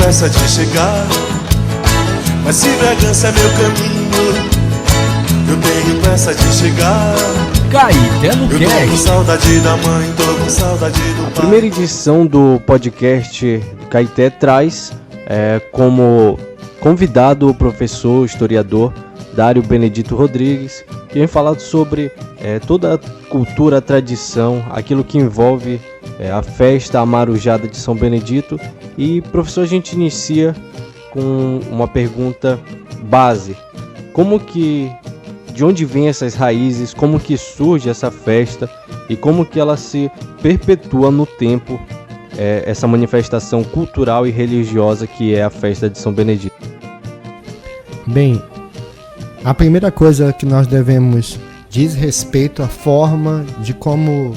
pressa de chegar, mas se Bragança é meu caminho, eu tenho pressa de chegar. Caetano Cast. Eu tô com saudade da mãe, tô com saudade do pai. A primeira edição do podcast Caeté traz como convidado o professor, historiador Dário Benedito Rodrigues, que vem falar sobre toda a cultura, a tradição, aquilo que envolve a festa, a marujada de São Benedito. E, professor, a gente inicia com uma pergunta base. De onde vêm essas raízes, como que surge essa festa e como que ela se perpetua no tempo, essa manifestação cultural e religiosa que é a festa de São Benedito? Bem, a primeira coisa que nós devemos diz respeito à forma de como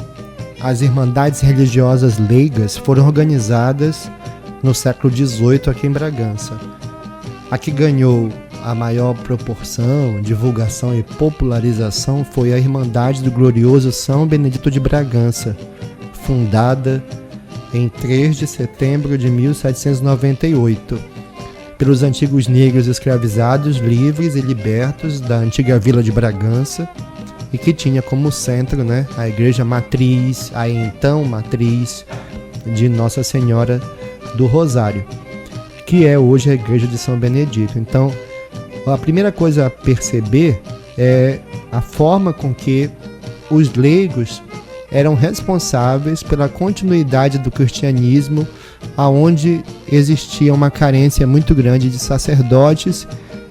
as irmandades religiosas leigas foram organizadas no século XVIII aqui em Bragança. A que ganhou a maior proporção, divulgação e popularização foi a Irmandade do Glorioso São Benedito de Bragança, fundada em 3 de setembro de 1798, pelos antigos negros escravizados, livres e libertos da antiga vila de Bragança, e que tinha como centro, a igreja matriz, a então matriz de Nossa Senhora do Rosário, que é hoje a igreja de São Benedito. Então, a primeira coisa a perceber é a forma com que os leigos eram responsáveis pela continuidade do cristianismo, aonde existia uma carência muito grande de sacerdotes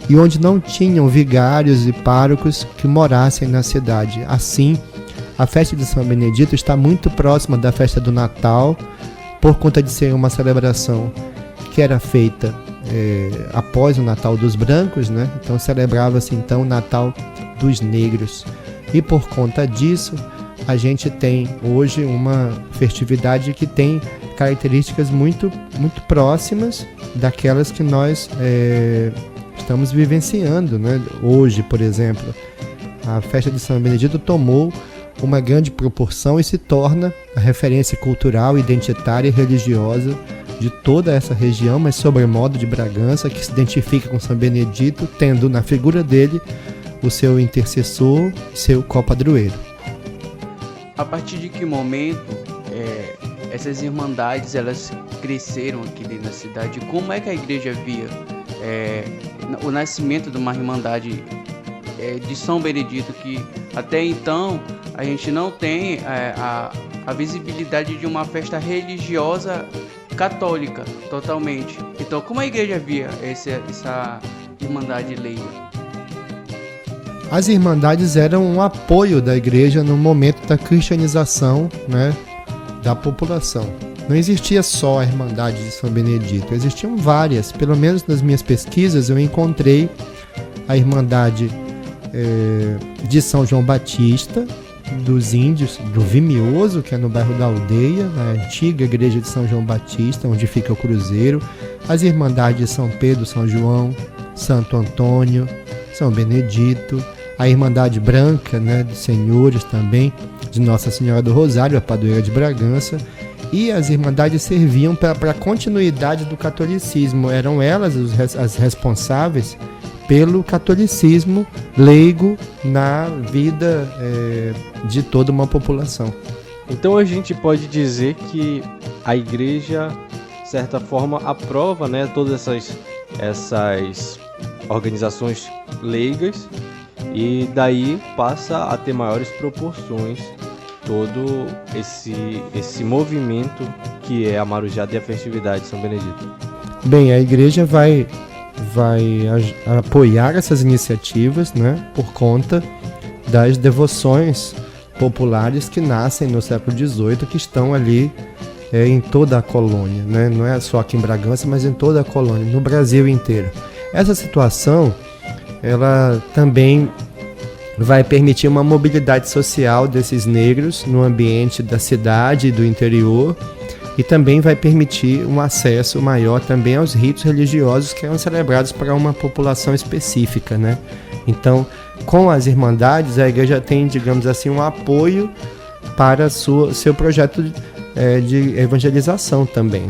e onde não tinham vigários e párocos que morassem na cidade. Assim, a festa de São Benedito está muito próxima da festa do Natal, por conta de ser uma celebração que era feita após o Natal dos brancos, Então celebrava-se então o Natal dos negros. E por conta disso, a gente tem hoje uma festividade que tem características muito, muito próximas daquelas que nós estamos vivenciando, Hoje, por exemplo, a festa de São Benedito tomou uma grande proporção e se torna a referência cultural, identitária e religiosa de toda essa região, mas sobremodo de Bragança, que se identifica com São Benedito, tendo na figura dele o seu intercessor, seu copadroeiro. A partir de que momento essas irmandades elas cresceram aqui dentro da cidade? Como é que a igreja via o nascimento de uma irmandade de São Benedito, que até então a gente não tem a visibilidade de uma festa religiosa católica totalmente? Então, como a igreja via essa irmandade leiga? As irmandades eram um apoio da igreja no momento da cristianização, da população. Não existia só a Irmandade de São Benedito, existiam várias. Pelo menos nas minhas pesquisas eu encontrei a Irmandade de São João Batista, dos índios, do Vimioso, que é no bairro da Aldeia, na antiga igreja de São João Batista, onde fica o cruzeiro. As Irmandades de São Pedro, São João, Santo Antônio, São Benedito. A Irmandade Branca, dos Senhores também, de Nossa Senhora do Rosário, a padroeira de Bragança. E as irmandades serviam para a continuidade do catolicismo. Eram elas as responsáveis pelo catolicismo leigo na vida de toda uma população. Então a gente pode dizer que a igreja, de certa forma, aprova todas essas organizações leigas, e daí passa a ter maiores proporções todo esse movimento que é a marujada e a festividade de São Benedito. Bem, a igreja vai apoiar essas iniciativas, por conta das devoções populares que nascem no século XVIII, que estão ali em toda a colônia, Não é só aqui em Bragança, mas em toda a colônia, no Brasil inteiro. Essa situação, ela também vai permitir uma mobilidade social desses negros no ambiente da cidade e do interior, e também vai permitir um acesso maior também aos ritos religiosos que eram celebrados para uma população específica, Então, com as irmandades, a igreja tem, digamos assim, um apoio para seu projeto de evangelização também,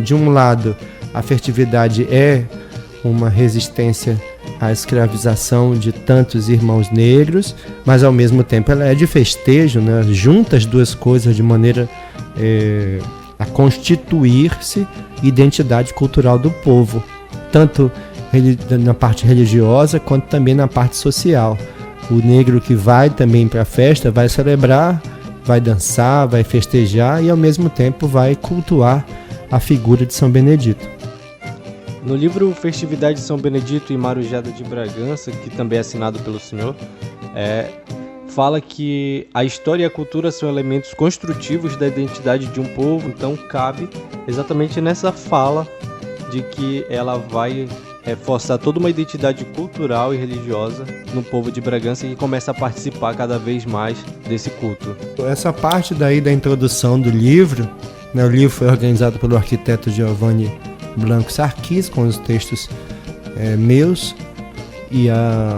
De um lado, a festividade é uma resistência à escravização de tantos irmãos negros, mas ao mesmo tempo ela é de festejo, né? Junta as duas coisas de maneira a constituir-se identidade cultural do povo, tanto na parte religiosa quanto também na parte social. O negro que vai também para a festa vai celebrar, vai dançar, vai festejar e ao mesmo tempo vai cultuar a figura de São Benedito. No livro Festividade de São Benedito e Marujada de Bragança, que também é assinado pelo senhor, fala que a história e a cultura são elementos construtivos da identidade de um povo, então cabe exatamente nessa fala de que ela vai reforçar toda uma identidade cultural e religiosa no povo de Bragança, que começa a participar cada vez mais desse culto. Essa parte daí da introdução do livro, né, o livro foi organizado pelo arquiteto Giovanni Blanco Sarquis, com os textos meus e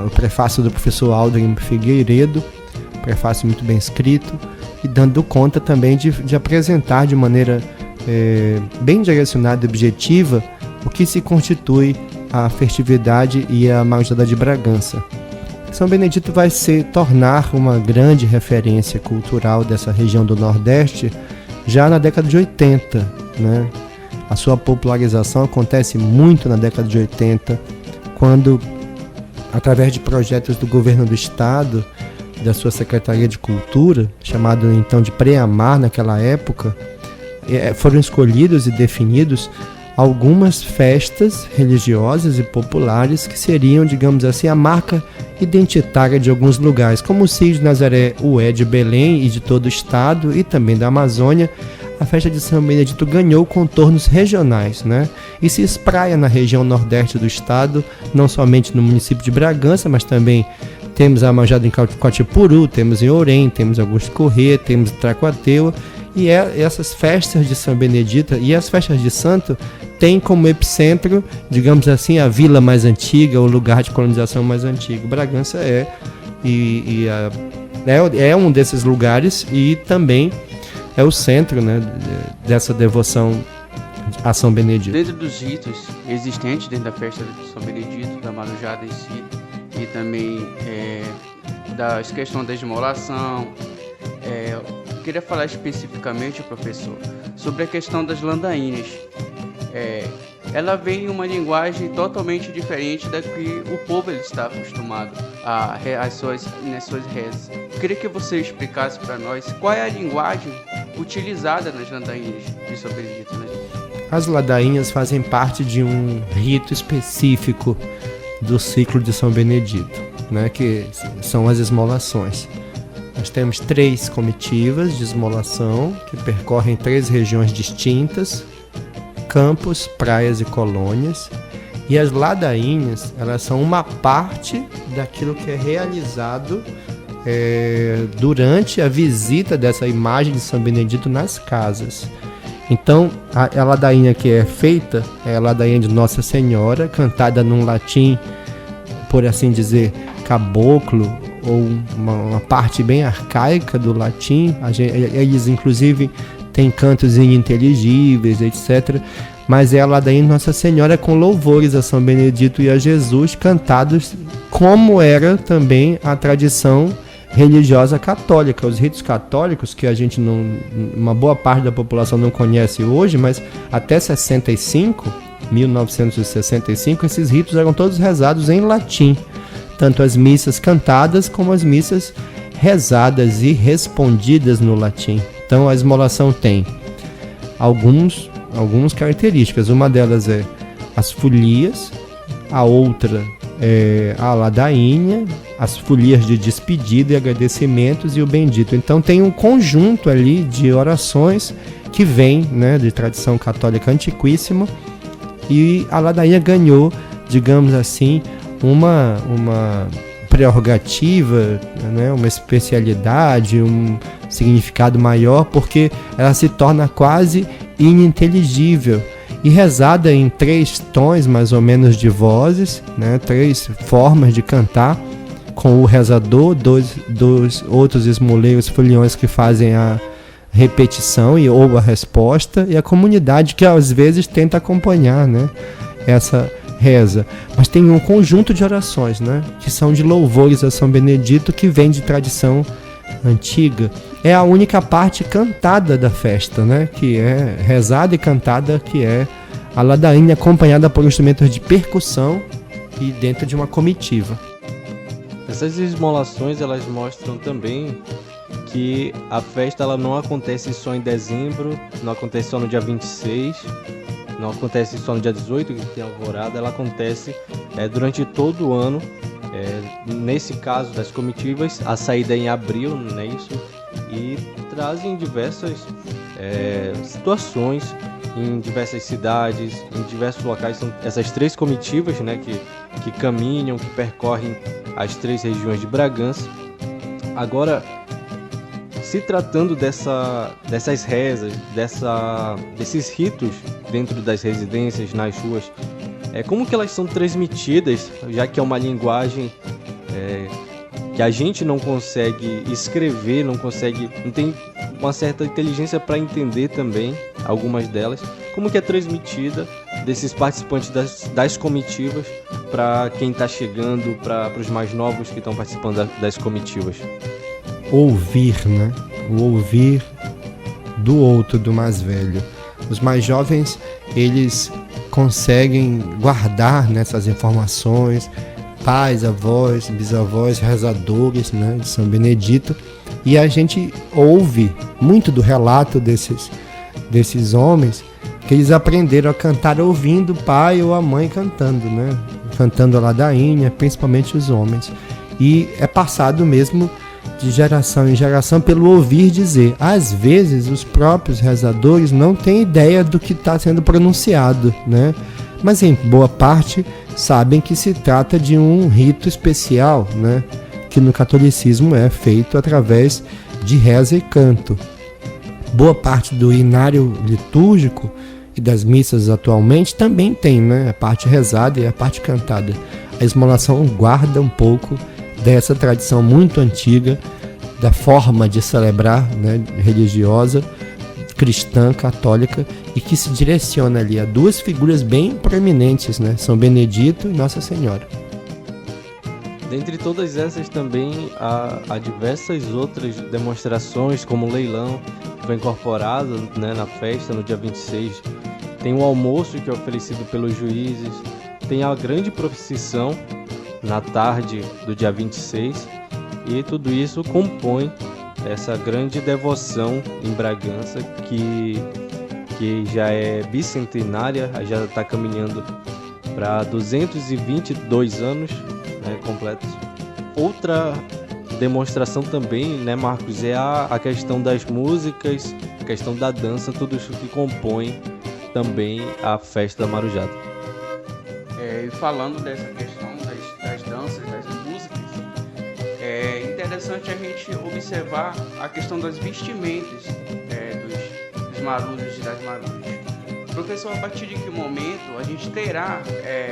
o prefácio do professor Aldrin Figueiredo, prefácio muito bem escrito, e dando conta também de apresentar de maneira bem direcionada e objetiva o que se constitui a festividade e a Marujada de Bragança. São Benedito vai se tornar uma grande referência cultural dessa região do Nordeste já na década de 80, né? A sua popularização acontece muito na década de 80, quando, através de projetos do governo do estado, da sua Secretaria de Cultura, chamado então de Preamar naquela época, foram escolhidos e definidos algumas festas religiosas e populares que seriam, digamos assim, a marca identitária de alguns lugares, como o Círio de Nazaré Ué de Belém e de todo o estado e também da Amazônia. A festa de São Benedito ganhou contornos regionais, né? E se espraia na região nordeste do estado, não somente no município de Bragança, mas também temos a Marujada em Coatipuru, temos em Orem, temos Augusto Corrêa, temos em Tracuateua. E essas festas de São Benedito e as festas de santo têm como epicentro, digamos assim, a vila mais antiga, o lugar de colonização mais antigo. Bragança é um desses lugares e também é o centro, né, dessa devoção a São Benedito. Dentro dos ritos existentes dentro da festa de São Benedito, da Marujada em si, e também da questão da esmolação, eu queria falar especificamente, professor, sobre a questão das ladainhas. Ela vem em uma linguagem totalmente diferente da que o povo ele está acostumado nas suas rezas. Eu queria que você explicasse para nós qual é a linguagem utilizada nas ladainhas de São Benedito. Né? As ladainhas fazem parte de um rito específico do ciclo de São Benedito, né, que são as esmolações. Nós temos 3 comitivas de esmolação que percorrem 3 regiões distintas: campos, praias e colônias. E as ladainhas, elas são uma parte daquilo que é realizado durante a visita dessa imagem de São Benedito nas casas. Então, a ladainha que é feita é a ladainha de Nossa Senhora, cantada num latim, por assim dizer, caboclo, ou uma parte bem arcaica do latim. Eles, inclusive, têm cantos ininteligíveis, etc. Mas é a ladainha de Nossa Senhora com louvores a São Benedito e a Jesus, cantados como era também a tradição religiosa católica. Os ritos católicos, que a gente uma boa parte da população não conhece hoje, mas até 1965, esses ritos eram todos rezados em latim. Tanto as missas cantadas como as missas rezadas e respondidas no latim. Então a esmolação tem algumas características. Uma delas é as folias, a outra é a ladainha, as folias de despedida e agradecimentos e o bendito. Então tem um conjunto ali de orações que vem, né, de tradição católica antiquíssima, e a ladainha ganhou, digamos assim, uma prerrogativa, né, uma especialidade, um significado maior, porque ela se torna quase ininteligível e rezada em 3 tons mais ou menos de vozes, né, 3 formas de cantar, com o rezador, 2 outros esmoleiros foliões que fazem repetição ou a resposta, e a comunidade que às vezes tenta acompanhar, né, essa reza. Mas tem um conjunto de orações, né, que são de louvores a São Benedito, que vem de tradição antiga. É a única parte cantada da festa, né, que é rezada e cantada, que é a ladainha, acompanhada por instrumentos de percussão e dentro de uma comitiva. Essas esmolações, elas mostram também que a festa ela não acontece só em dezembro, não acontece só no dia 26, não acontece só no dia 18, que tem a alvorada, ela acontece durante todo o ano. Nesse caso das comitivas, a saída é em abril, não é isso? E trazem diversas situações em diversas cidades, em diversos locais. São essas 3 comitivas, né, que caminham, que percorrem as 3 regiões de Bragança. Agora, se tratando dessas rezas, desses ritos dentro das residências, nas ruas, como que elas são transmitidas, já que é uma linguagem que a gente não consegue escrever, não tem uma certa inteligência para entender também algumas delas, como que é transmitida desses participantes das comitivas para quem está chegando, para os mais novos que estão participando das comitivas? Ouvir, né? O ouvir do outro, do mais velho. Os mais jovens, eles conseguem guardar nessas informações, pais, avós, bisavós, rezadores, né, de São Benedito, e a gente ouve muito do relato desses homens, que eles aprenderam a cantar ouvindo o pai ou a mãe cantando, né? Cantando a ladainha, principalmente os homens. E é passado mesmo de geração em geração pelo ouvir dizer. Às vezes os próprios rezadores não têm ideia do que está sendo pronunciado, né? Mas em boa parte sabem que se trata de um rito especial, né? Que no catolicismo é feito através de reza e canto. Boa parte do inário litúrgico e das missas atualmente também tem, né, a parte rezada e a parte cantada. A esmolação guarda um pouco dessa tradição muito antiga, da forma de celebrar, né, religiosa, cristã, católica, e que se direciona ali a 2 figuras bem proeminentes, né, São Benedito e Nossa Senhora. Dentre todas essas também há diversas outras demonstrações, como o leilão, que foi incorporado, né, na festa no dia 26. Tem o almoço, que é oferecido pelos juízes. Tem a grande procissão na tarde do dia 26. E tudo isso compõe essa grande devoção em Bragança, que já é bicentenária, já está caminhando para 222 anos, né, completos. Outra demonstração também, né, Marcos, é a questão das músicas, a questão da dança, tudo isso que compõe também a festa da Marujada. E falando dessa questão das danças, das músicas, é interessante a gente observar a questão das vestimentas dos marujos e das marujas. Professor, a partir de que momento a gente terá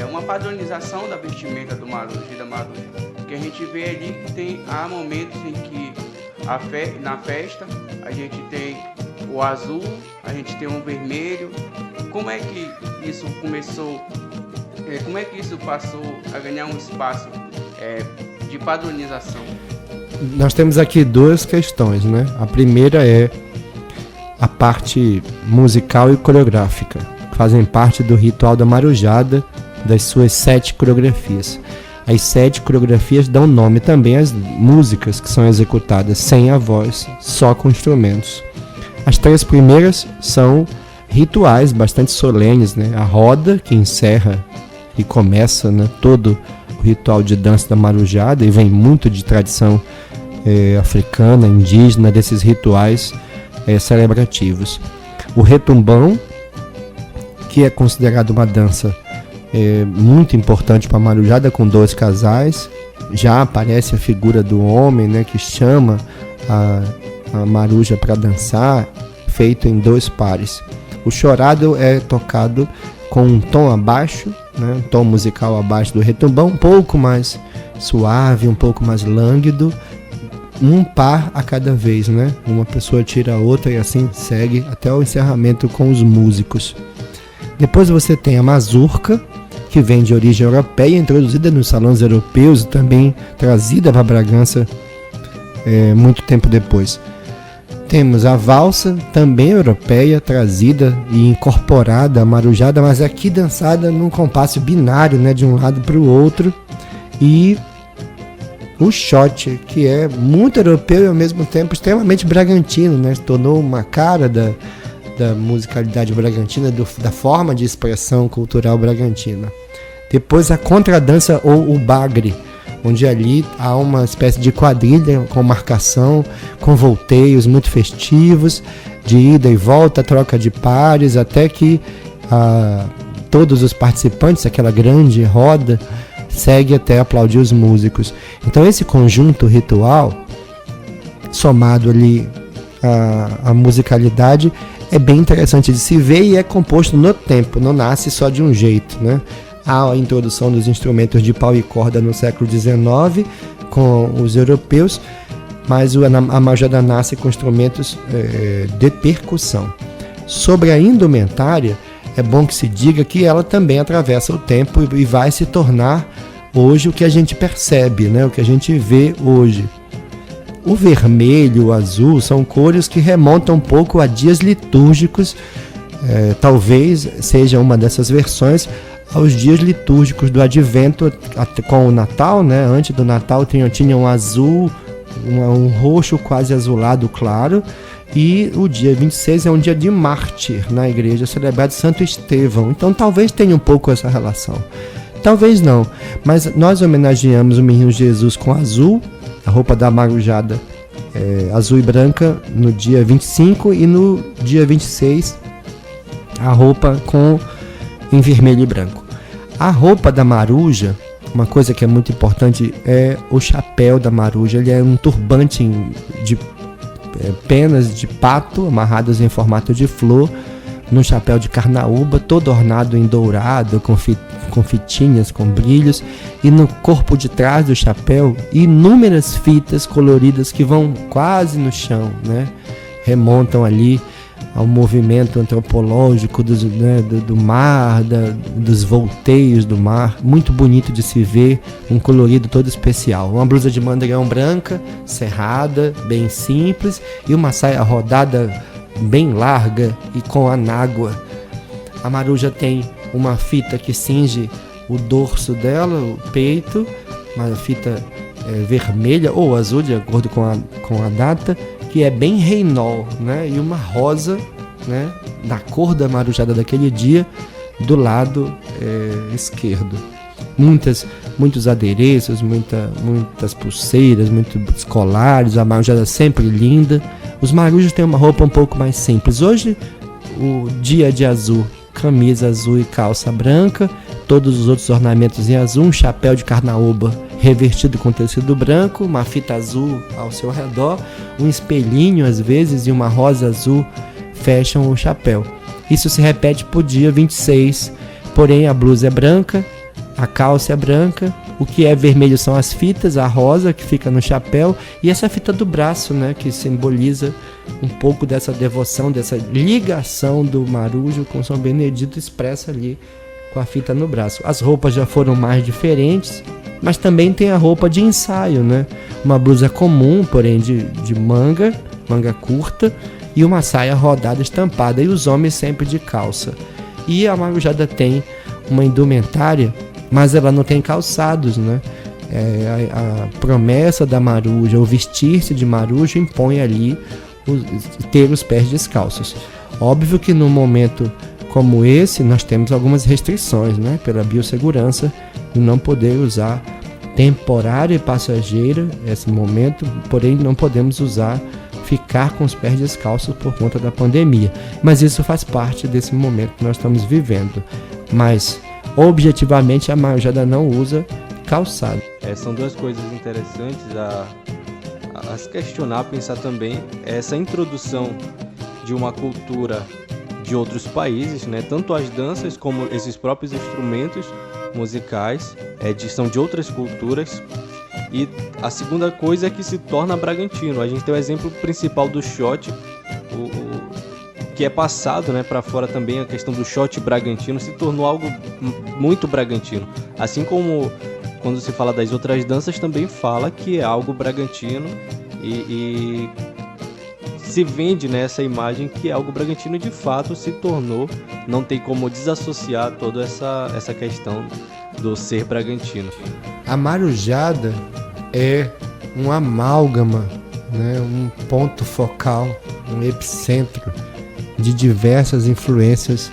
uma padronização da vestimenta do marujo e da maruja? Porque a gente vê ali que há momentos em que na festa a gente tem o azul, a gente tem um vermelho. Como é que isso começou? Como é que isso passou a ganhar um espaço de padronização? Nós temos aqui 2 questões, né? A primeira é a parte musical e coreográfica, que fazem parte do ritual da marujada, das suas 7 coreografias. As 7 coreografias dão nome também às músicas que são executadas sem a voz, só com instrumentos. As 3 primeiras são rituais bastante solenes, né? A roda, que encerra e começa, né, todo o ritual de dança da marujada, e vem muito de tradição africana, indígena, desses rituais celebrativos. O retumbão, que é considerado uma dança muito importante para a marujada, com 2 casais. Já aparece a figura do homem, né, que chama a maruja para dançar, feito em 2 pares. O chorado é tocado com um tom abaixo, né, um tom musical abaixo do retumbão, um pouco mais suave, um pouco mais lânguido, um par a cada vez, né? Uma pessoa tira a outra e assim segue até o encerramento com os músicos. Depois você tem a mazurca, que vem de origem europeia, introduzida nos salões europeus e também trazida para Bragança muito tempo depois. Temos a valsa, também europeia, trazida e incorporada à marujada, mas aqui dançada num compasso binário, né, de um lado para o outro. E o shot, que é muito europeu e ao mesmo tempo extremamente bragantino, né, se tornou uma cara da musicalidade bragantina, da forma de expressão cultural bragantina. Depois a contradança ou o bagre, onde ali há uma espécie de quadrilha com marcação, com volteios muito festivos, de ida e volta, troca de pares, até que todos os participantes, aquela grande roda, segue até aplaudir os músicos. Então esse conjunto ritual, somado ali à musicalidade, é bem interessante de se ver e é composto no tempo, não nasce só de um jeito, né? Há a introdução dos instrumentos de pau e corda no século XIX com os europeus, mas a marujada nasce com instrumentos de percussão. Sobre a indumentária, é bom que se diga que ela também atravessa o tempo e vai se tornar hoje o que a gente percebe, né? O que a gente vê hoje. O vermelho, o azul são cores que remontam um pouco a dias litúrgicos, talvez seja uma dessas versões, aos dias litúrgicos do Advento com o Natal, né? Antes do Natal tinha um azul, um roxo quase azulado claro, e o dia 26 é um dia de mártir na igreja, celebrado Santo Estevão. Então talvez tenha um pouco essa relação. Talvez não, mas nós homenageamos o menino Jesus com azul, a roupa da marujada azul e branca no dia 25, e no dia 26 a roupa em vermelho e branco. A roupa da maruja, uma coisa que é muito importante, é o chapéu da maruja. Ele é um turbante de penas de pato amarradas em formato de flor, num chapéu de carnaúba, todo ornado em dourado, com fitinhas, com brilhos, e no corpo de trás do chapéu, inúmeras fitas coloridas que vão quase no chão, né? Remontam ali ao movimento antropológico do mar, dos volteios do mar, muito bonito de se ver, um colorido todo especial. Uma blusa de mandrião branca, cerrada, bem simples, e uma saia rodada bem larga e com anágua. A maruja tem uma fita que cinge o dorso dela, o peito, uma fita vermelha ou azul, de acordo com a data, que é bem reinol, né? E uma rosa, né, da cor da marujada daquele dia, do lado esquerdo. Muitos adereços, muitas pulseiras, muitos colares, a marujada sempre linda. Os marujos têm uma roupa um pouco mais simples. Hoje, o dia de azul, camisa azul e calça branca, todos os outros ornamentos em azul, um chapéu de carnaúba revestido com tecido branco, uma fita azul ao seu redor, um espelhinho às vezes e uma rosa azul fecham o chapéu. Isso se repete para o dia 26, porém a blusa é branca, a calça é branca, o que é vermelho são as fitas, a rosa que fica no chapéu e essa fita do braço, né, que simboliza um pouco dessa devoção, dessa ligação do marujo com São Benedito, expressa ali com a fita no braço. As roupas já foram mais diferentes, mas também tem a roupa de ensaio, né? Uma blusa comum, porém de manga curta, e uma saia rodada estampada, e os homens sempre de calça. E a marujada tem uma indumentária, mas ela não tem calçados, né? A promessa da maruja, o vestir-se de maruja, impõe ali ter os pés descalços. Óbvio que num momento como esse, nós temos algumas restrições, né? Pela biossegurança, de não poder usar temporária e passageira esse momento, porém não podemos ficar com os pés descalços por conta da pandemia. Mas isso faz parte desse momento que nós estamos vivendo. Mas, objetivamente, a marujada não usa calçado. São duas coisas interessantes a se questionar, a pensar também. Essa introdução de uma cultura de outros países, né? Tanto as danças como esses próprios instrumentos musicais são de outras culturas, E a segunda coisa é que se torna Bragantino. A gente tem o exemplo principal do shot, que é passado, né, para fora também. A questão do shot bragantino se tornou algo muito bragantino. Assim como quando se fala das outras danças, também fala que é algo bragantino e se vende nessa imagem que é algo bragantino, de fato se tornou. Não tem como desassociar toda essa questão do ser bragantino. A marujada é um amálgama, né, um ponto focal, um epicentro de diversas influências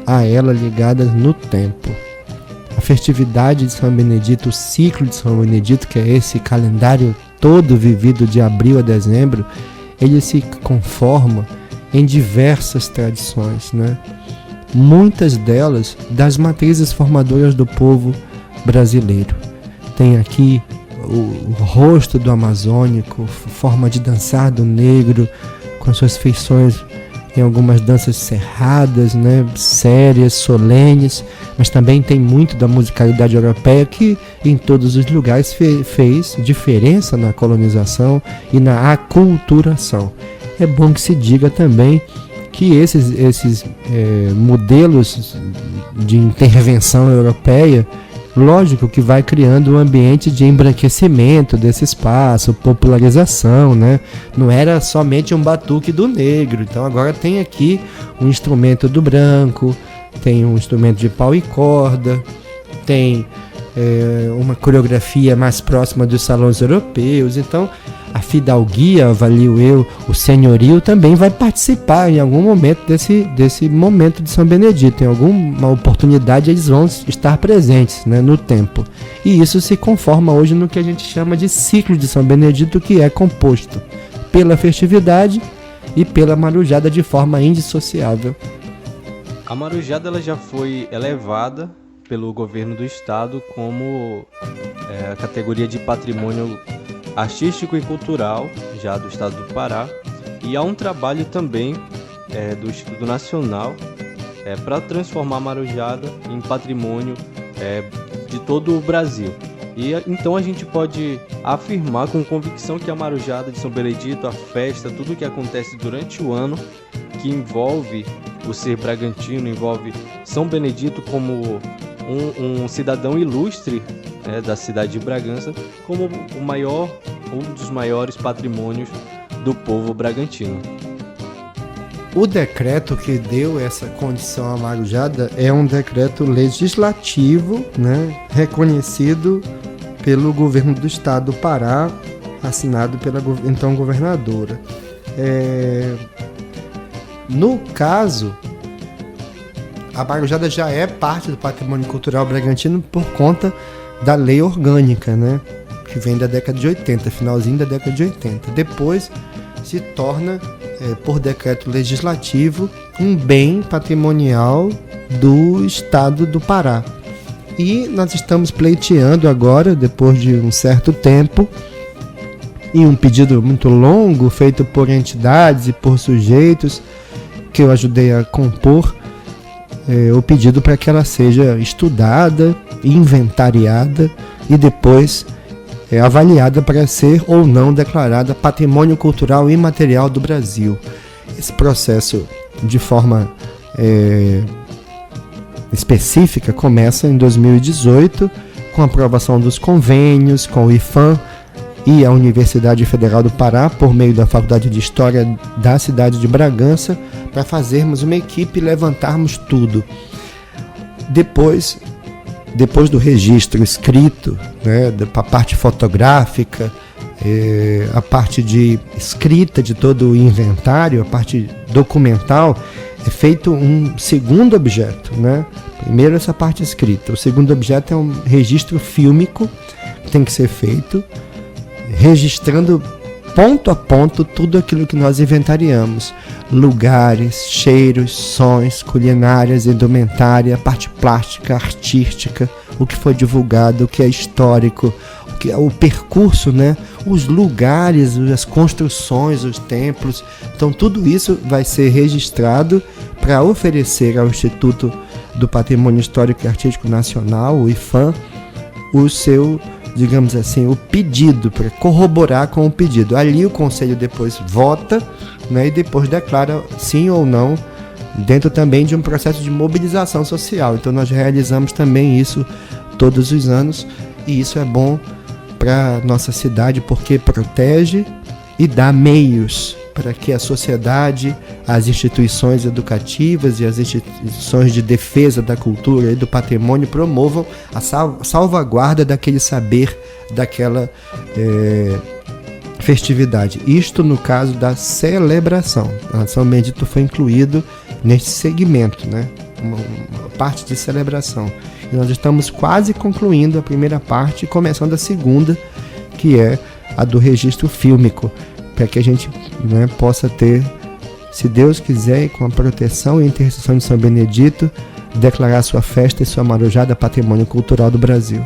a ela ligadas no tempo. A festividade de São Benedito, o ciclo de São Benedito, que é esse calendário todo vivido de abril a dezembro, ele se conforma em diversas tradições, né? Muitas delas das matrizes formadoras do povo brasileiro. Tem aqui o rosto do amazônico, forma de dançar do negro, com suas feições em algumas danças cerradas, né, sérias, solenes, mas também tem muito da musicalidade europeia que em todos os lugares fez diferença na colonização e na aculturação. É bom que se diga também que esses modelos de intervenção europeia, lógico que vai criando um ambiente de embranquecimento desse espaço, popularização, né? Não era somente um batuque do negro, então agora tem aqui um instrumento do branco, tem um instrumento de pau e corda, tem uma coreografia mais próxima dos salões europeus. Então a fidalguia, avalio eu, o senhorio também vai participar em algum momento desse momento de São Benedito. Em alguma oportunidade eles vão estar presentes, né, no tempo. E isso se conforma hoje no que a gente chama de ciclo de São Benedito, que é composto pela festividade e pela marujada de forma indissociável. A marujada ela já foi elevada pelo governo do estado como a categoria de patrimônio artístico e cultural já do estado do Pará, e há um trabalho também do Instituto Nacional para transformar a marujada em patrimônio de todo o Brasil. E então a gente pode afirmar com convicção que a marujada de São Benedito, a festa, tudo que acontece durante o ano, que envolve o ser bragantino, envolve São Benedito como um cidadão ilustre da cidade de Bragança, como um dos maiores patrimônios do povo bragantino. O decreto que deu essa condição à marujada é um decreto legislativo, né, reconhecido pelo governo do estado do Pará, assinado pela então governadora. No caso, a marujada já é parte do patrimônio cultural bragantino por conta da lei orgânica, né, que vem da década de 80, finalzinho da década de 80. Depois se torna, por decreto legislativo, um bem patrimonial do estado do Pará. E nós estamos pleiteando agora, depois de um certo tempo, e um pedido muito longo, feito por entidades e por sujeitos, que eu ajudei a compor, o pedido para que ela seja estudada, inventariada e depois avaliada para ser ou não declarada Patrimônio Cultural Imaterial do Brasil. Esse processo, de forma específica, começa em 2018, com a aprovação dos convênios com o IFAM e a Universidade Federal do Pará, por meio da Faculdade de História da cidade de Bragança, para fazermos uma equipe e levantarmos tudo. Depois do registro escrito, né, a parte fotográfica, a parte de escrita de todo o inventário, a parte documental, é feito um segundo objeto, né? Primeiro essa parte escrita, o segundo objeto é um registro fílmico que tem que ser feito, registrando ponto a ponto tudo aquilo que nós inventariamos: lugares, cheiros, sons, culinárias, indumentária, parte plástica, artística, o que foi divulgado, o que é histórico, o que é o percurso, né? Os lugares, as construções, os templos. Então tudo isso vai ser registrado para oferecer ao Instituto do Patrimônio Histórico e Artístico Nacional, o IFAM, o seu digamos assim, o pedido, para corroborar com o pedido. Ali o conselho depois vota, né, e depois declara sim ou não, dentro também de um processo de mobilização social. Então nós realizamos também isso todos os anos, e isso é bom para nossa cidade porque protege e dá meios para que a sociedade, as instituições educativas e as instituições de defesa da cultura e do patrimônio promovam a salvaguarda daquele saber, daquela festividade. Isto no caso da celebração. A São Benedito foi incluído neste segmento, né? Uma parte de celebração. E nós estamos quase concluindo a primeira parte e começando a segunda, que é a do registro fílmico, para que a gente, né, possa ter, se Deus quiser, e com a proteção e intercessão de São Benedito, declarar sua festa e sua marujada patrimônio cultural do Brasil.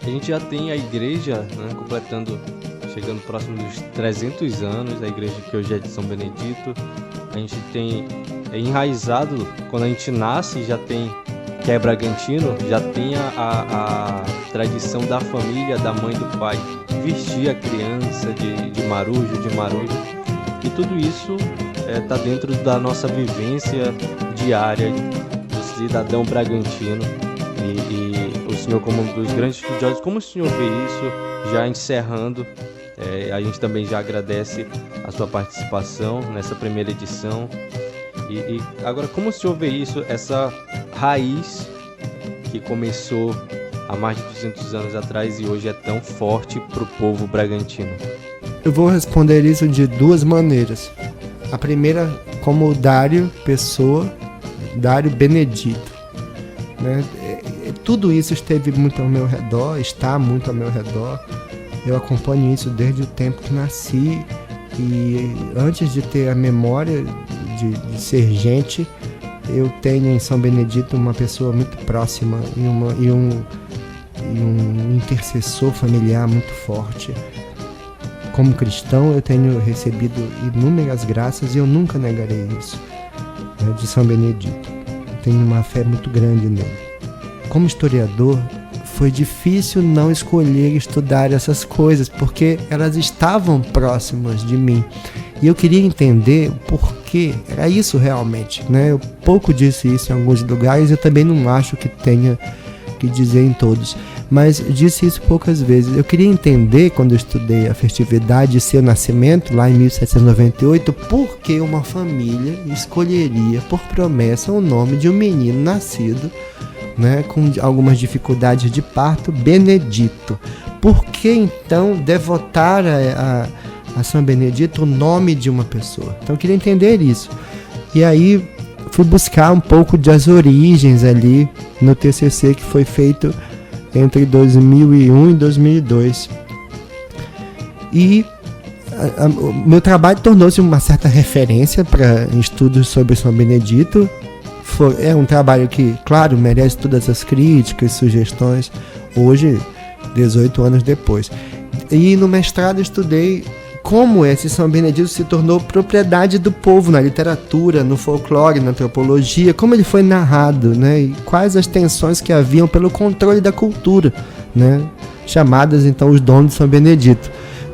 A gente já tem a igreja, né, chegando próximo dos 300 anos, a igreja que hoje é de São Benedito. A gente tem enraizado, quando a gente nasce, já tem, que é bragantino, já tem a tradição da família, da mãe e do pai, vestir a criança de marujo, e tudo isso está dentro da nossa vivência diária do cidadão bragantino. E o senhor, como um dos grandes estudiosos, como o senhor vê isso? Já encerrando, a gente também já agradece a sua participação nessa primeira edição. E agora, como o senhor vê isso, essa raiz que começou há mais de 200 anos atrás e hoje é tão forte para o povo bragantino? Eu vou responder isso de duas maneiras. A primeira, como Dário Pessoa, Dário Benedito, né? Tudo isso esteve muito ao meu redor, está muito ao meu redor. Eu acompanho isso desde o tempo que nasci, e antes de ter a memória de ser gente, eu tenho em São Benedito uma pessoa muito próxima e um intercessor familiar muito forte. Como cristão, eu tenho recebido inúmeras graças e eu nunca negarei isso, né, de São Benedito. Eu tenho uma fé muito grande nele. Como historiador, foi difícil não escolher estudar essas coisas, porque elas estavam próximas de mim. E eu queria entender o porquê. Era isso realmente, né? Eu pouco disse isso em alguns lugares, eu também não acho que tenha que dizer em todos, mas disse isso poucas vezes. Eu queria entender, quando eu estudei a festividade de seu nascimento, lá em 1798, por que uma família escolheria por promessa o nome de um menino nascido, né, com algumas dificuldades de parto, Benedito. Por que então devotar a São Benedito o nome de uma pessoa? Então eu queria entender isso. E aí fui buscar um pouco das origens ali no TCC que foi feito entre 2001 e 2002. E o meu trabalho tornou-se uma certa referência para estudos sobre São Benedito. É um trabalho que, claro, merece todas as críticas, sugestões, hoje, 18 anos depois. E no mestrado estudei como esse São Benedito se tornou propriedade do povo na literatura, no folclore, na antropologia, como ele foi narrado, né, e quais as tensões que haviam pelo controle da cultura, né, chamadas então os dons de São Benedito.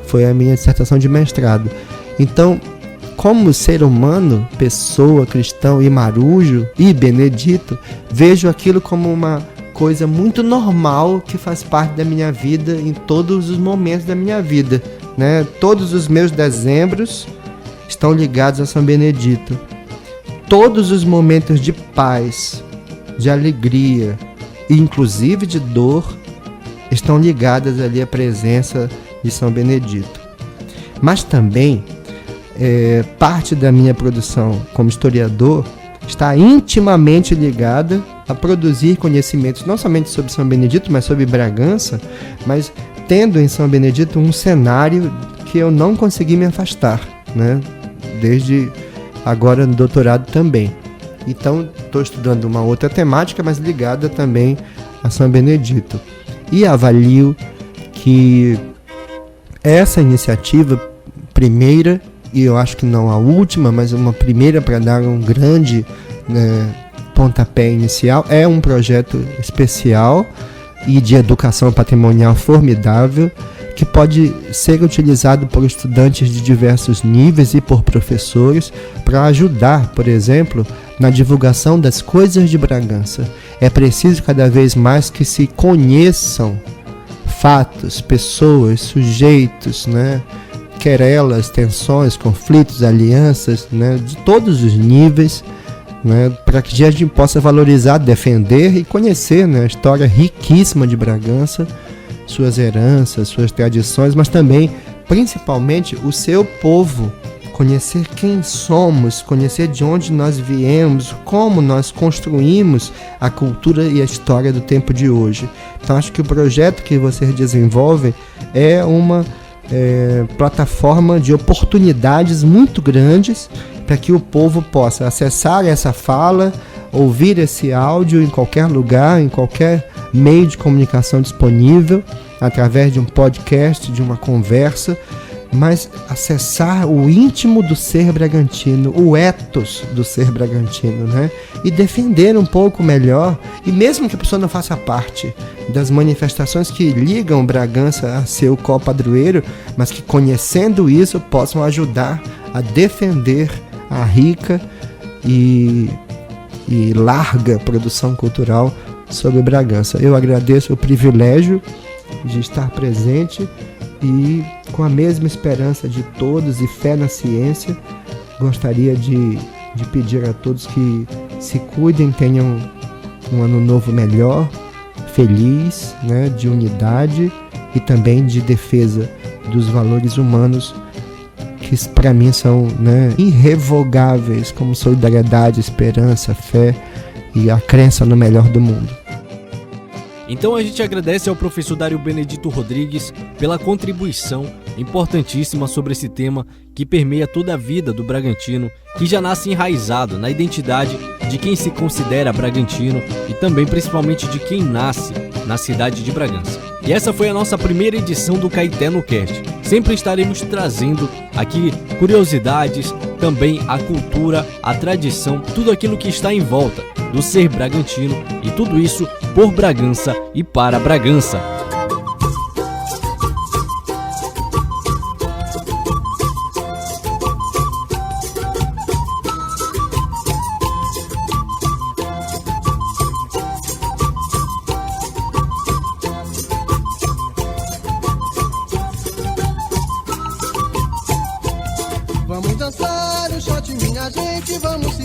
Foi a minha dissertação de mestrado. Então, como ser humano, pessoa, cristão e marujo e Benedito, vejo aquilo como uma coisa muito normal que faz parte da minha vida em todos os momentos da minha vida, né? Todos os meus dezembros estão ligados a São Benedito. Todos os momentos de paz, de alegria e inclusive de dor estão ligados ali à presença de São Benedito. Mas também parte da minha produção como historiador está intimamente ligada a produzir conhecimentos não somente sobre São Benedito, mas sobre Bragança, mas tendo em São Benedito um cenário que eu não consegui me afastar, né? Desde agora no doutorado também. Então estou estudando uma outra temática, mas ligada também a São Benedito. E avalio que essa iniciativa primeira, e eu acho que não a última, mas uma primeira para dar um grande, né, pontapé inicial, é um projeto especial, e de educação patrimonial formidável, que pode ser utilizado por estudantes de diversos níveis e por professores para ajudar, por exemplo, na divulgação das coisas de Bragança. É preciso cada vez mais que se conheçam fatos, pessoas, sujeitos, né? Querelas, tensões, conflitos, alianças, né? De todos os níveis, né? Para que a gente possa valorizar, defender e conhecer, né? A história riquíssima de Bragança, suas heranças, suas tradições, mas também, principalmente, o seu povo. Conhecer quem somos, conhecer de onde nós viemos, como nós construímos a cultura e a história do tempo de hoje. Então, acho que o projeto que vocês desenvolvem é uma plataforma de oportunidades muito grandes para que o povo possa acessar essa fala, ouvir esse áudio em qualquer lugar, em qualquer meio de comunicação disponível, através de um podcast, de uma conversa, mas acessar o íntimo do ser bragantino, o ethos do ser bragantino, né? E defender um pouco melhor, e mesmo que a pessoa não faça parte das manifestações que ligam Bragança a seu copadroeiro, mas que conhecendo isso possam ajudar a defender a rica e larga produção cultural sobre Bragança. Eu agradeço o privilégio de estar presente e, com a mesma esperança de todos e fé na ciência, gostaria de pedir a todos que se cuidem, tenham um ano novo melhor, feliz, né, de unidade e também de defesa dos valores humanos que para mim são, né, irrevogáveis, como solidariedade, esperança, fé e a crença no melhor do mundo. Então a gente agradece ao professor Dário Benedito Rodrigues pela contribuição importantíssima sobre esse tema que permeia toda a vida do Bragantino, que já nasce enraizado na identidade de quem se considera bragantino e também principalmente de quem nasce na cidade de Bragança. E essa foi a nossa primeira edição do Caeté no Cast. Sempre estaremos trazendo aqui curiosidades, também a cultura, a tradição, tudo aquilo que está em volta do ser bragantino, e tudo isso por Bragança e para Bragança. Vamos dançar o shot, minha gente, vamos